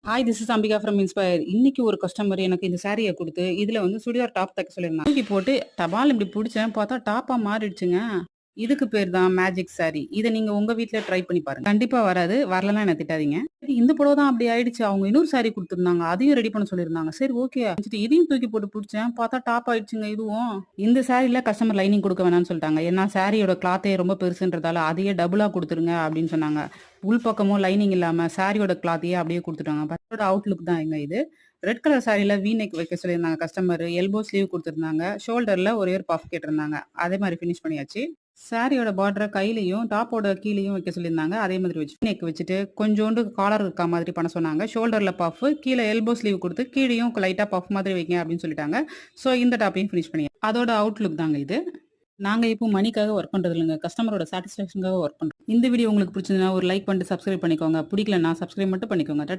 Hi this is Ambika from inspire. இன்னைக்கு ஒரு customer எனக்கு இந்த சாரிய குடுத்து, இதுல வந்து சுடிதார் டாப் தைக்க சொல்லியிருந்தாங்க. தூக்கி போட்டு டபால்னு இப்படி புடிச்சேன். பார்த்தா டாப்பா மாறிடுச்சுங்க. இதுக்கு பேர் தான் மேஜிக் சாரி. இத நீங்க உங்க வீட்ல ட்ரை பண்ணி பாருங்க. கண்டிப்பா வராது. வரலன்னா என்ன திட்டாதீங்க. சரி, இந்த புடவ தான் அப்படி ஆயிடுச்சு. அவங்க இன்னொரு சாரி குடுத்துருந்தாங்க. அதையும் ரெடி பண்ண சொல்லியிருந்தாங்க. சரி ஓகே. இதையும் தூக்கி போட்டு புடிச்சேன். பார்த்தா டாப் ஆயிடுச்சுங்க இதுவும். இந்த சாரில கஸ்டமர் லைனிங் குடுக்க வேணாம்னு சொல்ட்டாங்க. ஏன்னா சாரியோட கிளாத்தே ரொம்ப பெருசுன்றதால அதையே டபுளா குடுத்துருங்க அப்படின்னு சொன்னாங்க. உள் பக்கமும் லைனிங் இல்லாம சாரியோட கிளாத்தையே அப்படியே குடுத்துட்டாங்க. பட்டோட அவுட்லுக் தான் இது. ரெட் கலர் சாரில வி நெக் வைக்க சொல்லியிருந்தாங்க கஸ்டமர். எல்போ ஸ்லீவ் குடுத்துருந்தாங்க. ஷோல்டர்ல ஒரே ஒரு பஃப் கேட்டிருந்தாங்க. அதே மாரி ஃபினிஷ் பண்ணியாச்சு. சாரியோட பார்டர கையிலயும், டாப்போட கீழயும் வைக்க சொல்லியிருந்தாங்க. அதே மாதிரி வச்சு நெக் வச்சுட்டு கொஞ்சோண்டு காலர் இருக்கா மாதிரி பண்ண சொன்னாங்க. ஷோல்டர்ல பஃப், கீழ எல்போ ஸ்லீவ் குடுத்து கீழயும் லைட்டா பஃப் மாதிரி வைங்க அப்படின்னு சொல்லிட்டாங்க. ஸோ இந்த டாப்பையும் ஃபினிஷ் பண்ணி அதோட அவுட்லுக் தாங்க இது. நாங்க இப்போ மணிக்காக ஒர்க் பண்றது இல்லங்க. கஸ்டமரோட சாட்டிஸ்ஃபேக்ஷனுக்காக ஒர்க் பண்றோம். இந்த வீடியோ உங்களுக்கு பிடிச்சதுன்னா ஒரு லைக் பண்ணிட்டு சப்ஸ்கிரைப் பண்ணிக்கோங்க. பிடிக்கலன்னா சப்ஸ்கிரைப் மட்டும் பண்ணிக்கோங்க.